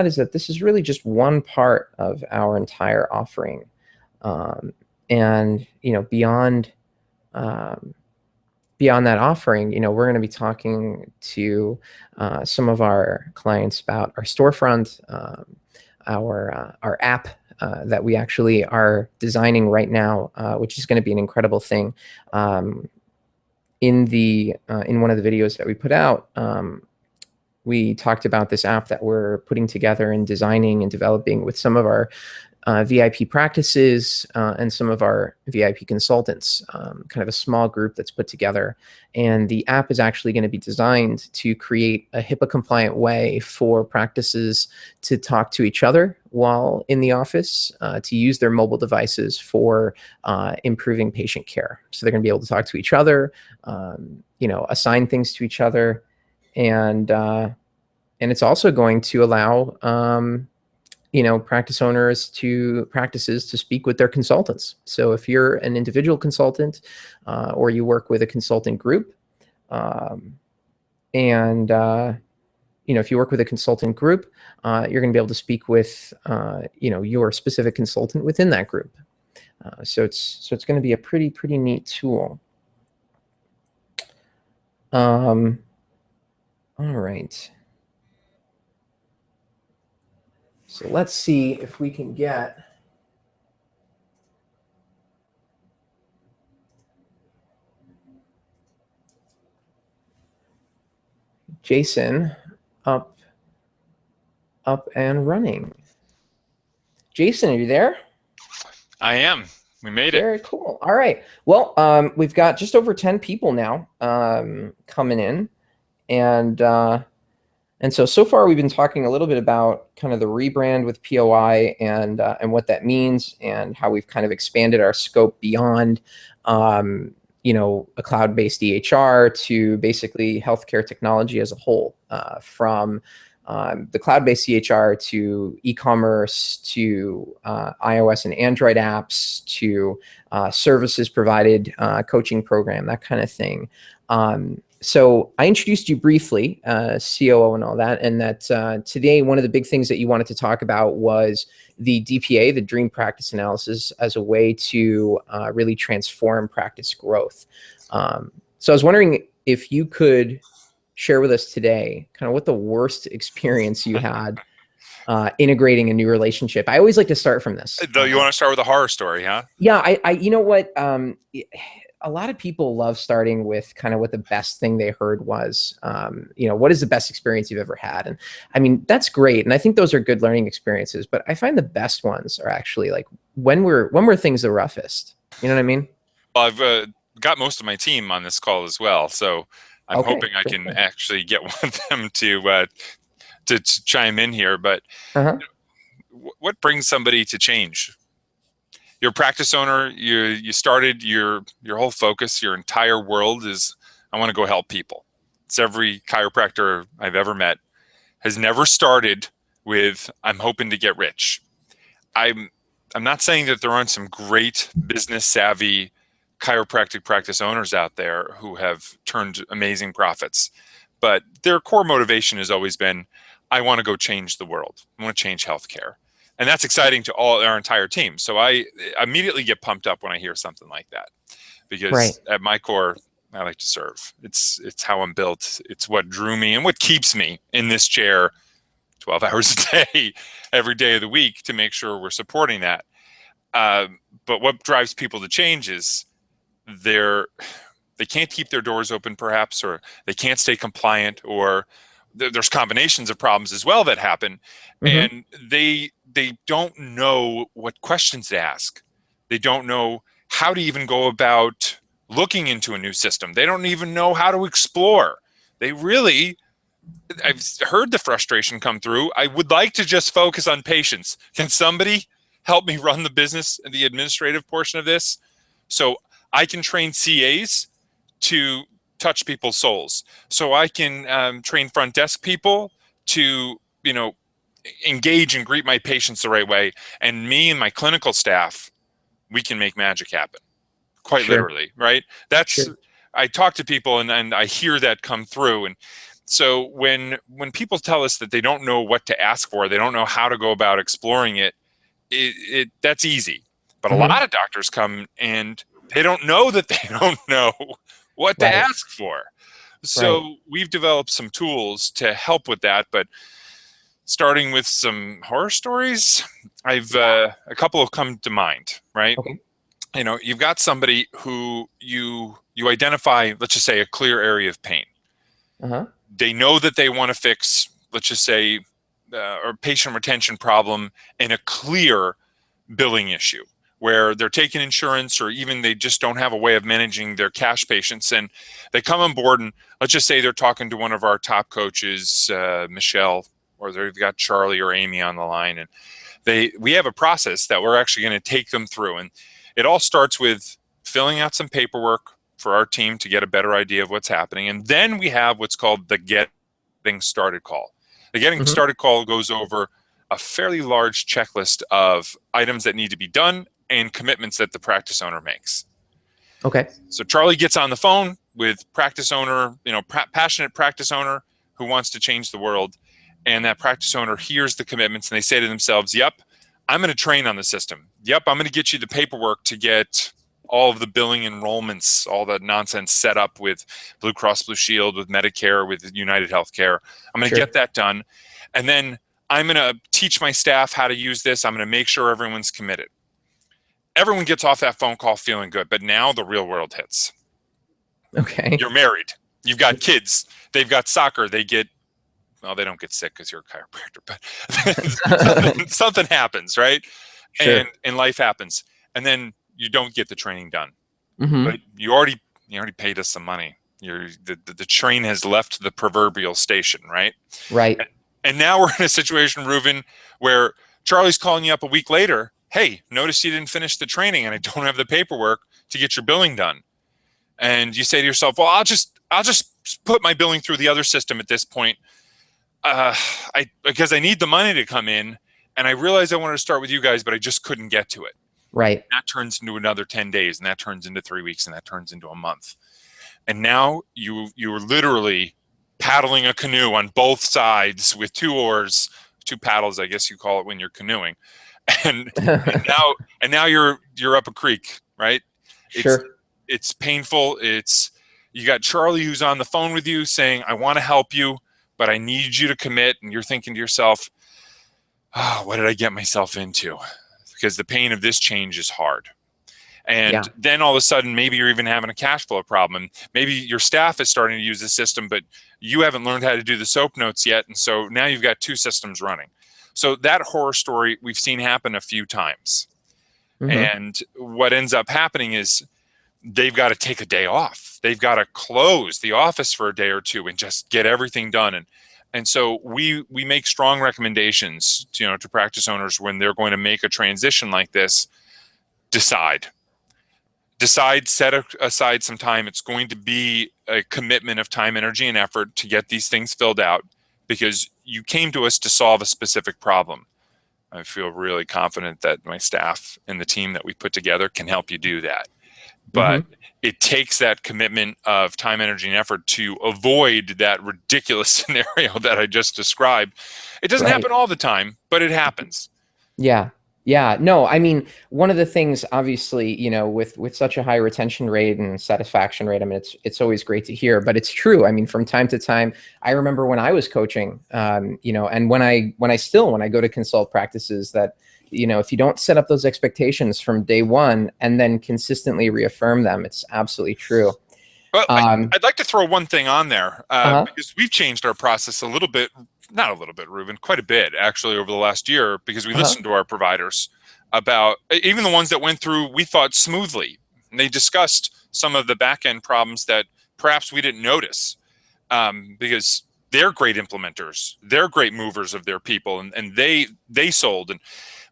is that this is really just one part of our entire offering. And, beyond that offering, we're going to be talking to some of our clients about our storefront, our app that we actually are designing right now, which is going to be an incredible thing. In one of the videos that we put out, we talked about this app that we're putting together and designing and developing with some of our VIP practices and some of our VIP consultants, kind of a small group that's put together. And the app is actually going to be designed to create a HIPAA compliant way for practices to talk to each other while in the office, to use their mobile devices for improving patient care. So they're going to be able to talk to each other, assign things to each other. And it's also going to allow practices to speak with their consultants. So if you're an individual consultant or you work with a consulting group, if you work with a consultant group, you're going to be able to speak with your specific consultant within that group. So it's going to be a pretty neat tool. All right. So let's see if we can get Jason up and running. Jason, are you there? I am. We made it. Very cool. All right. Well, we've got just over 10 people now coming in, and so far we've been talking a little bit about kind of the rebrand with POI and what that means, and how we've kind of expanded our scope beyond a cloud-based EHR to basically healthcare technology as a whole, from the cloud-based EHR to e-commerce to iOS and Android apps to services provided, coaching program, that kind of thing. So I introduced you briefly, COO and all that, and that today one of the big things that you wanted to talk about was the DPA, the Dream Practice Analysis, as a way to really transform practice growth. So I was wondering if you could share with us today kind of what the worst experience you had integrating a new relationship. I always like to start from this. Though you want to start with a horror story, huh? Yeah, I you know what? A lot of people love starting with kind of what the best thing they heard was. What is the best experience you've ever had? And I mean, that's great. And I think those are good learning experiences, but I find the best ones are actually like when were things the roughest? You know what I mean? Well, I've got most of my team on this call as well, so I'm hoping I can actually get one of them to chime in here. But what brings somebody to change? You're a practice owner. You started your whole focus, your entire world is, I want to go help people. It's every chiropractor I've ever met has never started with, I'm hoping to get rich. I'm not saying that there aren't some great business savvy chiropractic practice owners out there who have turned amazing profits, but their core motivation has always been, I want to go change the world. I want to change healthcare. And that's exciting to our entire team. So I immediately get pumped up when I hear something like that, because at my core, I like to serve. It's how I'm built. It's what drew me and what keeps me in this chair 12 hours a day, every day of the week, to make sure we're supporting that. But what drives people to change is they can't keep their doors open, perhaps, or they can't stay compliant, or there's combinations of problems as well that happen. And they don't know what questions to ask. They don't know how to even go about looking into a new system. They don't even know how to explore. I've heard the frustration come through. I would like to just focus on patients. Can somebody help me run the business and the administrative portion of this, so I can train CAs to touch people's souls, so I can train front desk people to, engage and greet my patients the right way, and me and my clinical staff, we can make magic happen, quite literally, right? That's I talk to people and I hear that come through, and So when people tell us that they don't know what to ask for, they don't know how to go about exploring it, that's easy. But a lot of doctors come and they don't know that they don't know what to ask for. So we've developed some tools to help with that, but starting with some horror stories, a couple have come to mind, right? Okay. You know, you've got somebody who you identify, let's just say, a clear area of pain. They know that they want to fix, let's just say, a patient retention problem and a clear billing issue where they're taking insurance, or even they just don't have a way of managing their cash patients. And they come on board, and let's just say they're talking to one of our top coaches, Michelle, or they've got Charlie or Amy on the line. And we have a process that we're actually going to take them through. And it all starts with filling out some paperwork for our team to get a better idea of what's happening. And then we have what's called the Getting Started call. The Getting Started call goes over a fairly large checklist of items that need to be done and commitments that the practice owner makes. Okay. So Charlie gets on the phone with practice owner, passionate practice owner who wants to change the world. And that practice owner hears the commitments and they say to themselves, yep, I'm going to train on the system. Yep, I'm going to get you the paperwork to get all of the billing enrollments, all that nonsense set up with Blue Cross Blue Shield, with Medicare, with United Healthcare. I'm going to get that done. And then I'm going to teach my staff how to use this. I'm going to make sure everyone's committed. Everyone gets off that phone call feeling good, but now the real world hits. Okay. You're married. You've got kids. They've got soccer. They don't get sick because you're a chiropractor, but something happens, right? Sure. And life happens. And then you don't get the training done. But you already paid us some money. The train has left the proverbial station, right? Right. And now we're in a situation, Reuven, where Charlie's calling you up a week later. Hey, notice you didn't finish the training and I don't have the paperwork to get your billing done. And you say to yourself, well, I'll just put my billing through the other system at this point. Because I need the money to come in, and I realized I wanted to start with you guys, but I just couldn't get to it. Right. That turns into another 10 days, and that turns into 3 weeks, and that turns into a month. And now you're literally paddling a canoe on both sides with 2 oars, 2 paddles, I guess you call it when you're canoeing. And now you're up a creek, right? Sure. It's painful. You got Charlie who's on the phone with you saying, I want to help you, but I need you to commit. And you're thinking to yourself, what did I get myself into? Because the pain of this change is hard. And then all of a sudden, maybe you're even having a cash flow problem. Maybe your staff is starting to use the system, but you haven't learned how to do the SOAP notes yet. And so now you've got 2 systems running. So that horror story we've seen happen a few times. And what ends up happening is they've got to take a day off. They've got to close the office for a day or 2 and just get everything done. And so we make strong recommendations, to practice owners when they're going to make a transition like this. Decide, set aside some time. It's going to be a commitment of time, energy, and effort to get these things filled out because you came to us to solve a specific problem. I feel really confident that my staff and the team that we put together can help you do that. But it takes that commitment of time, energy, and effort to avoid that ridiculous scenario that I just described. It doesn't happen all the time, but it happens. Yeah. Yeah. No, I mean, one of the things, obviously, with such a high retention rate and satisfaction rate, I mean, it's always great to hear, but it's true. I mean, from time to time, I remember when I was coaching, and when I go to consult practices that, if you don't set up those expectations from day one and then consistently reaffirm them, it's absolutely true. Well, I'd like to throw one thing on there because we've changed our process a little bit, not a little bit, Reuven, quite a bit actually over the last year because we listened to our providers about even the ones that went through, we thought smoothly. And they discussed some of the back end problems that perhaps we didn't notice because they're great implementers. They're great movers of their people and they sold. And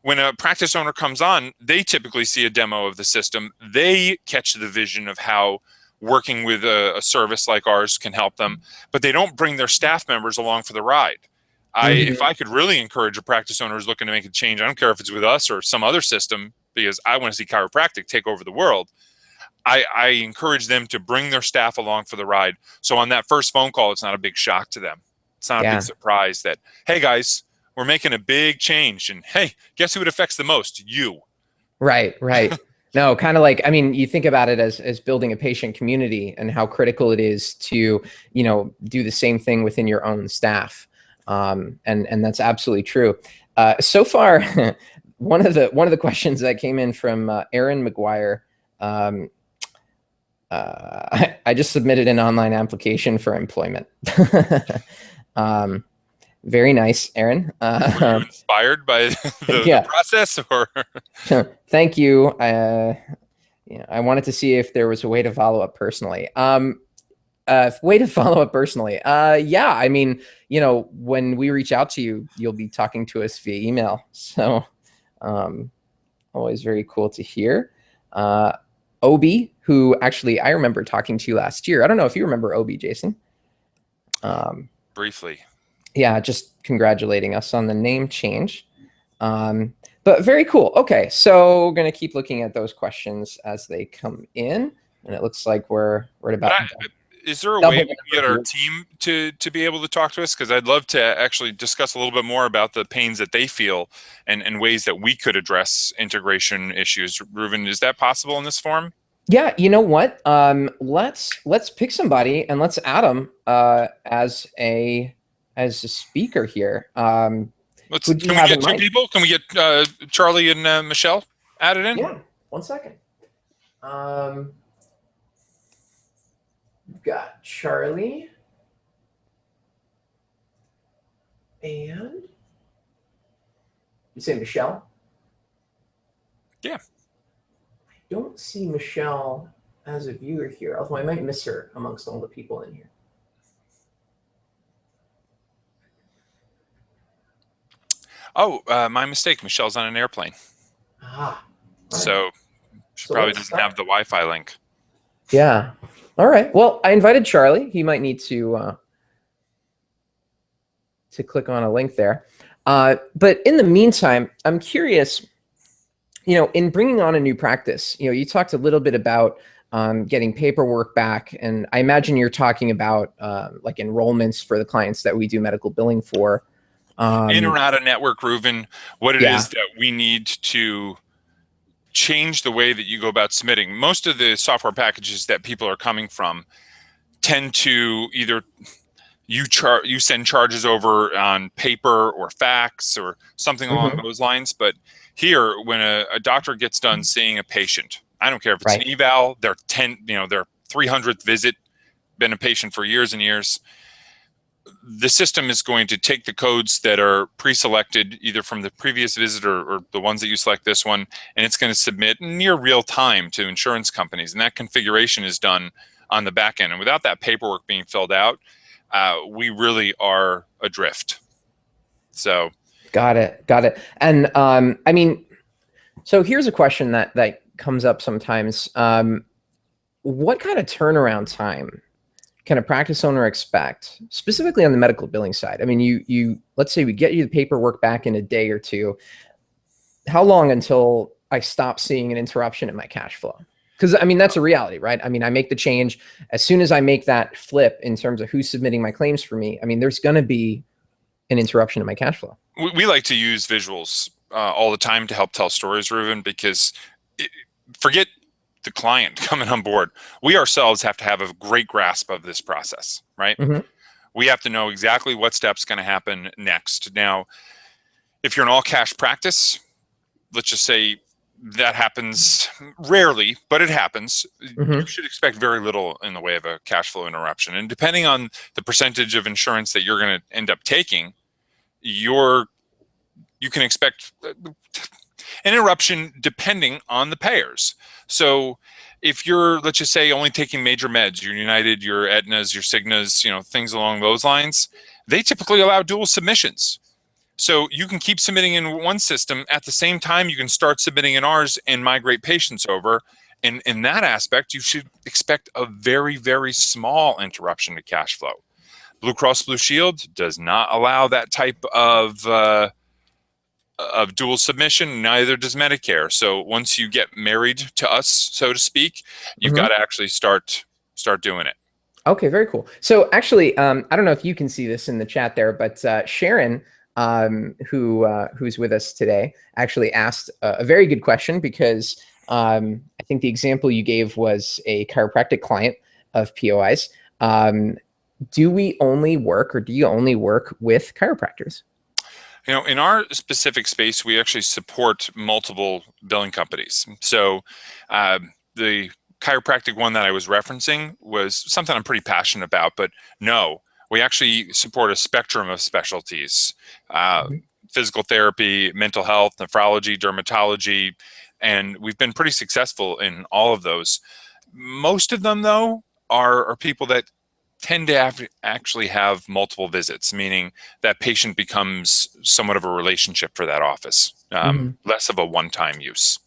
when a practice owner comes on, they typically see a demo of the system. They catch the vision of how working with a service like ours can help them, but they don't bring their staff members along for the ride. If I could really encourage a practice owner who's looking to make a change, I don't care if it's with us or some other system, because I want to see chiropractic take over the world. I encourage them to bring their staff along for the ride. So on that first phone call, it's not a big shock to them. It's not a big surprise that, hey guys, we're making a big change, and hey, guess who it affects the most? You. Right. No, kind of like, I mean, you think about it as building a patient community and how critical it is to, do the same thing within your own staff. And that's absolutely true. So far, one of the questions that came in from Aaron McGuire, I just submitted an online application for employment. Very nice, Aaron. Were you inspired by the process, or? Thank you. I wanted to see if there was a way to follow up personally. Way to follow up personally. Yeah, I mean, when we reach out to you, you'll be talking to us via email. So, always very cool to hear. Obi, who actually I remember talking to you last year. I don't know if you remember Obi, Jason. Briefly. Yeah, just congratulating us on the name change. But very cool. Okay, so we're going to keep looking at those questions as they come in. And it looks like we're at about... Is there a way we can get our team to be able to talk to us? Because I'd love to actually discuss a little bit more about the pains that they feel and ways that we could address integration issues. Reuven, is that possible in this forum? Yeah, you know what? Let's pick somebody and let's add them as a speaker here. Can we get two people? Can we get Charlie and Michelle added in? Yeah, 1 second. We've got Charlie and you say Michelle? Yeah. I don't see Michelle as a viewer here, although I might miss her amongst all the people in here. Oh, my mistake. Michelle's on an airplane. Ah. So she probably doesn't have the Wi-Fi link. Yeah. All right. Well, I invited Charlie. He might need to click on a link there. But in the meantime, I'm curious, in bringing on a new practice, you talked a little bit about getting paperwork back. And I imagine you're talking about like enrollments for the clients that we do medical billing for. In or out of network, Reuven, what it is that we need to change the way that you go about submitting. Most of the software packages that people are coming from tend to either you send charges over on paper or fax or something along those lines. But here, when a doctor gets done seeing a patient, I don't care if it's an eval, their 300th visit, been a patient for years and years, the system is going to take the codes that are pre-selected either from the previous visit or the ones that you select this one, and it's going to submit near real time to insurance companies. And that configuration is done on the back end. And without that paperwork being filled out, we really are adrift. So. Got it. And I mean, so here's a question that comes up sometimes. What kind of turnaround time can a practice owner expect, specifically on the medical billing side? I mean, you let's say we get you the paperwork back in a day or two. How long until I stop seeing an interruption in my cash flow? Because I mean, that's a reality, right? I mean, I make the change. As soon as I make that flip in terms of who's submitting my claims for me, I mean, there's going to be an interruption in my cash flow. We like to use visuals all the time to help tell stories, Reuven, because forget the client coming on board. We ourselves have to have a great grasp of this process, right? We have to know exactly what step's going to happen next. Now, if you're an all cash practice, let's just say that happens rarely, but it happens. You should expect very little in the way of a cash flow interruption. And depending on the percentage of insurance that you're going to end up taking, you can expect an interruption depending on the payers. So if you're, let's just say, only taking major meds, your United, your Aetnas, your Cignas, things along those lines, they typically allow dual submissions. So you can keep submitting in one system at the same time you can start submitting in ours and migrate patients over. And in that aspect, you should expect a very, very small interruption to cash flow. Blue Cross Blue Shield does not allow that type of of dual submission, neither does Medicare. So once you get married to us, so to speak, you've got to actually start doing it. Okay, very cool. So actually, I don't know if you can see this in the chat there, but Sharon, who's with us today, actually asked a very good question, because I think the example you gave was a chiropractic client of POIs. Do we only work, or do you only work with chiropractors? You know, in our specific space, we actually support multiple billing companies. So the chiropractic one that I was referencing was something I'm pretty passionate about, but no, we actually support a spectrum of specialties: physical therapy, mental health, nephrology, dermatology, and we've been pretty successful in all of those. Most of them, though, are people that tend to actually have multiple visits, meaning that patient becomes somewhat of a relationship for that office, less of a one-time use.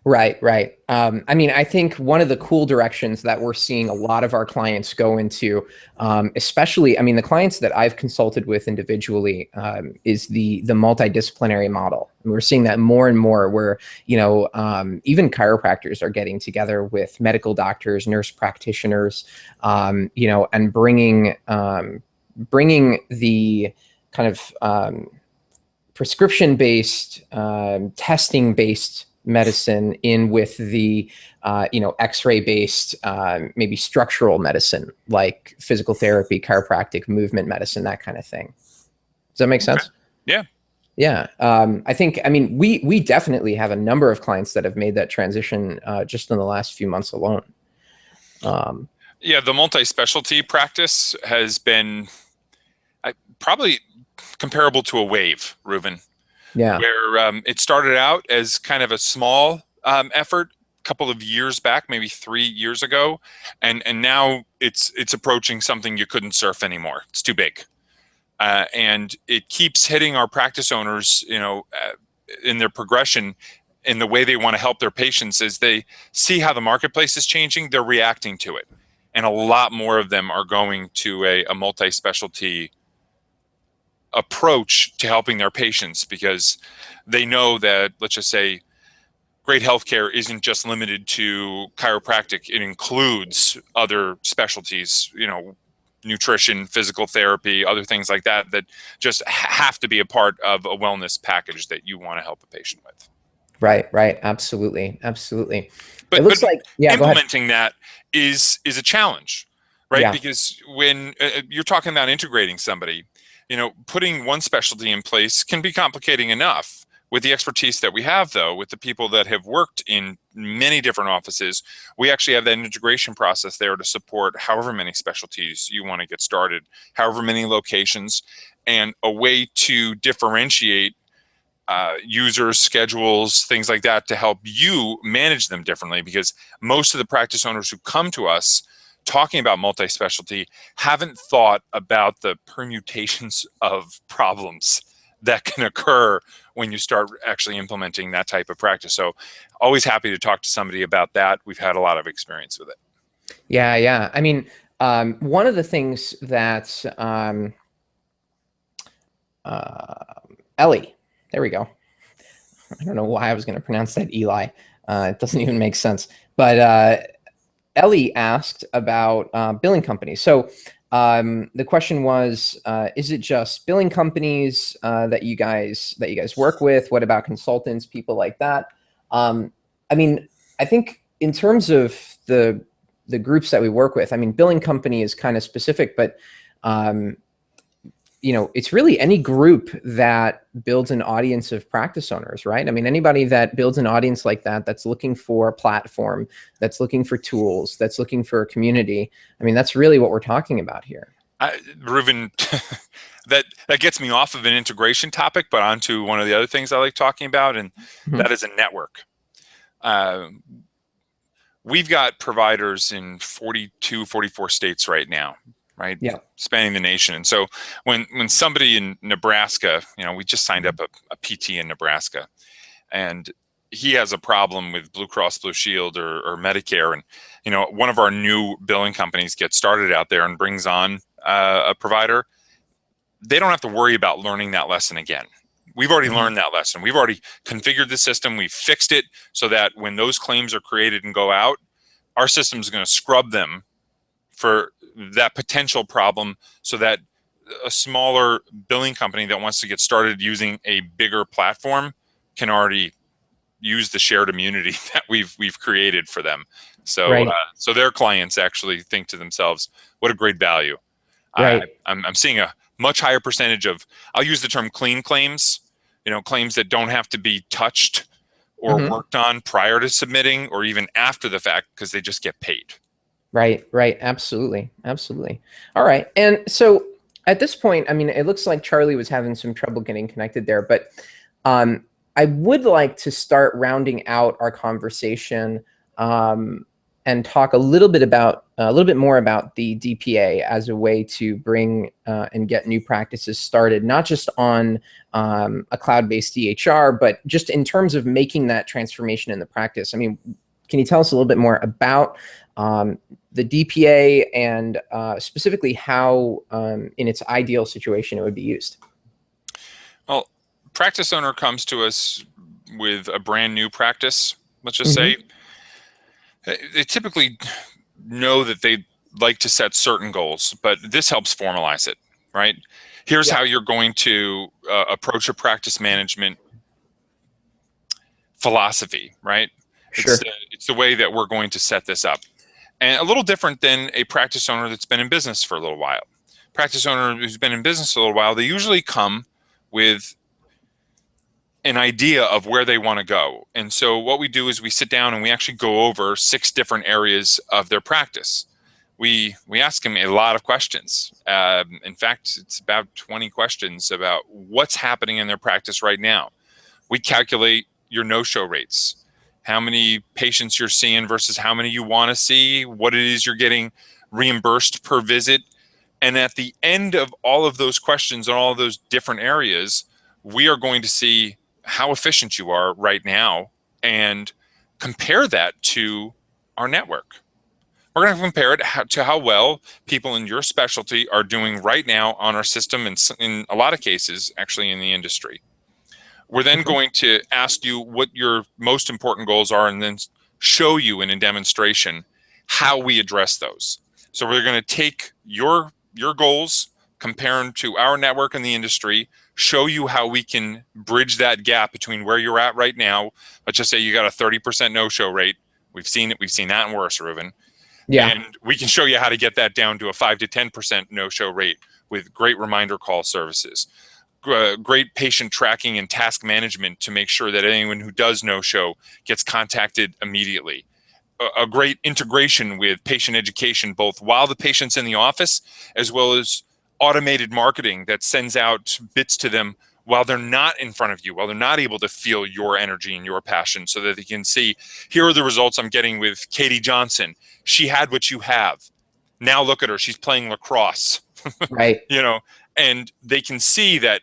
Right, right. I mean, I think one of the cool directions that we're seeing a lot of our clients go into, especially, I mean, the clients that I've consulted with individually, is the multidisciplinary model. And we're seeing that more and more, where, you know, even chiropractors are getting together with medical doctors, nurse practitioners, you know, and bringing the kind of prescription-based, testing-based medicine in with the you know, x-ray based, maybe structural medicine, like physical therapy, chiropractic, movement medicine, that kind of thing. Does that make sense? Yeah. Yeah. I think, I mean, we definitely have a number of clients that have made that transition just in the last few months alone. Yeah, the multi-specialty practice has been probably comparable to a wave, Reuven. Yeah. Where it started out as kind of a small effort a couple of years back, maybe 3 years ago, and now it's approaching something you couldn't surf anymore. It's too big, and it keeps hitting our practice owners, you know, in their progression, in the way they want to help their patients. As they see how the marketplace is changing, they're reacting to it, and a lot more of them are going to a multi-specialty approach to helping their patients, because they know that, let's just say, great healthcare isn't just limited to chiropractic. It includes other specialties, you know, nutrition, physical therapy, other things like that, that just have to be a part of a wellness package that you want to help a patient with. Right, right. Absolutely. Absolutely. But, it looks like, yeah, implementing that is a challenge, right? Yeah. Because when you're talking about integrating somebody, you know, putting one specialty in place can be complicating enough. With the expertise that we have, though, with the people that have worked in many different offices, we actually have that integration process there to support however many specialties you want to get started, however many locations, and a way to differentiate users, schedules, things like that, to help you manage them differently. Because most of the practice owners who come to us talking about multi-specialty haven't thought about the permutations of problems that can occur when you start actually implementing that type of practice. So always happy to talk to somebody about that. We've had a lot of experience with it. Yeah, yeah. I mean, one of the things that Ellie, there we go. I don't know why I was going to pronounce that Eli. It doesn't even make sense. But Ellie asked about billing companies. So the question was, is it just billing companies that you guys work with? What about consultants, people like that? I mean, I think in terms of the groups that we work with, I mean, billing company is kind of specific, but you know, it's really any group that builds an audience of practice owners, right? I mean, anybody that builds an audience like that, that's looking for a platform, that's looking for tools, that's looking for a community. I mean, that's really what we're talking about here. Reuven, that gets me off of an integration topic, but onto one of the other things I like talking about, and that is a network. We've got providers in 42, 44 states right now, right? Yeah. Spanning the nation. And so when somebody in Nebraska, you know, we just signed up a PT in Nebraska, and he has a problem with Blue Cross Blue Shield or Medicare. And, you know, one of our new billing companies gets started out there and brings on a provider. They don't have to worry about learning that lesson again. We've already learned that lesson. We've already configured the system. We've fixed it so that when those claims are created and go out, our system is going to scrub them for that potential problem, so that a smaller billing company that wants to get started using a bigger platform can already use the shared immunity that we've created for them. So Right. So their clients actually think to themselves, what a great value. Right. I'm seeing a much higher percentage of, I'll use the term clean claims, claims that don't have to be touched or worked on prior to submitting or even after the fact, because they just get paid. Right, right. Absolutely. Absolutely. All right. And so at this point, I mean, it looks like Charlie was having some trouble getting connected there, but I would like to start rounding out our conversation and talk a little bit more about the DPA as a way to bring and get new practices started, not just on a cloud-based EHR, but just in terms of making that transformation in the practice. I mean, can you tell us a little bit more about the DPA and specifically how, in its ideal situation, it would be used? Well, practice owner comes to us with a brand new practice, let's just say. They typically know that they like to set certain goals, but this helps formalize it, right? Here's how you're going to approach a practice management philosophy, right? Sure. It's the way that we're going to set this up. And a little different than a practice owner that's been in business for a little while. Practice owner who's been in business a little while, they usually come with an idea of where they want to go. And so what we do is we sit down and we actually go over 6 different areas of their practice. We ask them a lot of questions. In fact, it's about 20 questions about what's happening in their practice right now. We calculate your no-show rates, how many patients you're seeing versus how many you want to see, what it is you're getting reimbursed per visit. And at the end of all of those questions and all of those different areas, we are going to see how efficient you are right now and compare that to our network. We're going to compare it to how well people in your specialty are doing right now on our system, and in a lot of cases, actually in the industry. We're then going to ask you what your most important goals are and then show you in a demonstration how we address those. So we're going to take your goals, compare them to our network in the industry, show you how we can bridge that gap between where you're at right now. Let's just say you got a 30% no-show rate. We've seen it. We've seen that and worse, Reuben. Yeah. And we can show you how to get that down to a 5 to 10% no-show rate with great reminder call services, great patient tracking and task management to make sure that anyone who does no-show gets contacted immediately. A great integration with patient education, both while the patient's in the office, as well as automated marketing that sends out bits to them while they're not in front of you, while they're not able to feel your energy and your passion, so that they can see, here are the results I'm getting with Katie Johnson. She had what you have. Now look at her, she's playing lacrosse. Right. And they can see that,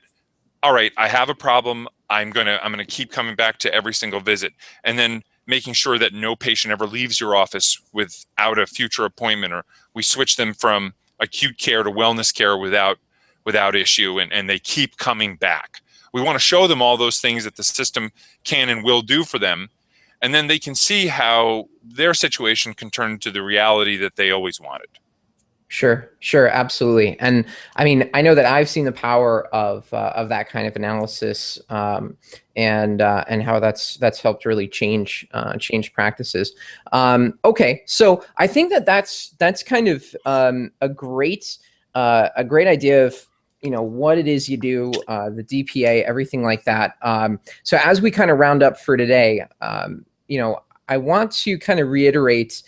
all right, I have a problem. I'm gonna keep coming back to every single visit, and then making sure that no patient ever leaves your office without a future appointment, or we switch them from acute care to wellness care without issue, and they keep coming back. We want to show them all those things that the system can and will do for them, and then they can see how their situation can turn into the reality that they always wanted. Sure, sure, absolutely. And I mean, I know that I've seen the power of that kind of analysis, and how that's helped really change practices. Okay, so I think that's kind of a great idea of what it is you do, the DPA, everything like that. So as we kind of round up for today, I want to kind of reiterate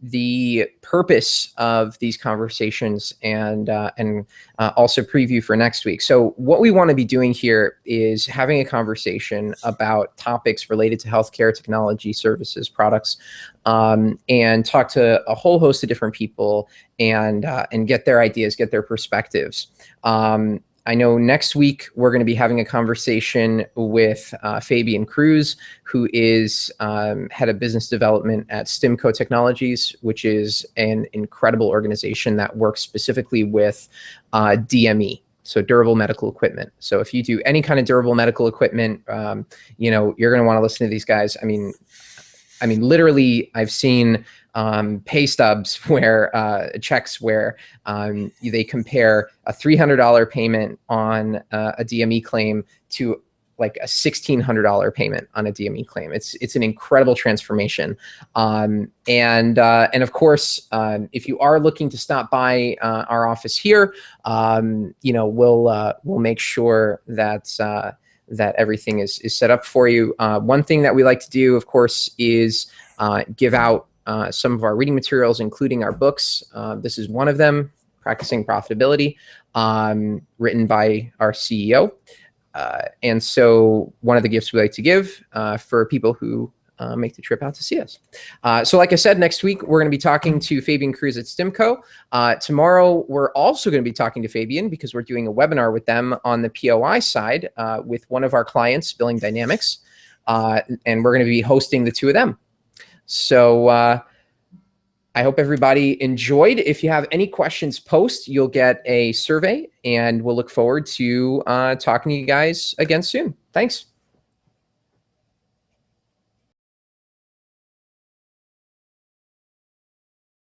the purpose of these conversations and also preview for next week. So what we want to be doing here is having a conversation about topics related to healthcare, technology, services, products, and talk to a whole host of different people and get their ideas, get their perspectives. I know next week we're going to be having a conversation with Fabian Cruz, who is head of business development at Stimco Technologies, which is an incredible organization that works specifically with DME. So durable medical equipment. So if you do any kind of durable medical equipment, you know, you're going to want to listen to these guys. I mean, literally, I've seen pay stubs where checks where they compare a $300 payment on a DME claim to like a $1,600 payment on a DME claim. It's an incredible transformation. And of course, if you are looking to stop by our office here, you know, we'll make sure that that everything is set up for you. One thing that we like to do, of course, is give out some of our reading materials, including our books. This is one of them, Practicing Profitability, written by our CEO. And so one of the gifts we like to give for people who make the trip out to see us. So like I said, next week, we're going to be talking to Fabian Cruz at Stimco. Tomorrow, we're also going to be talking to Fabian because we're doing a webinar with them on the POI side with one of our clients, Billing Dynamics. And we're going to be hosting the two of them. So I hope everybody enjoyed. If you have any questions post, you'll get a survey, and we'll look forward to talking to you guys again soon. Thanks.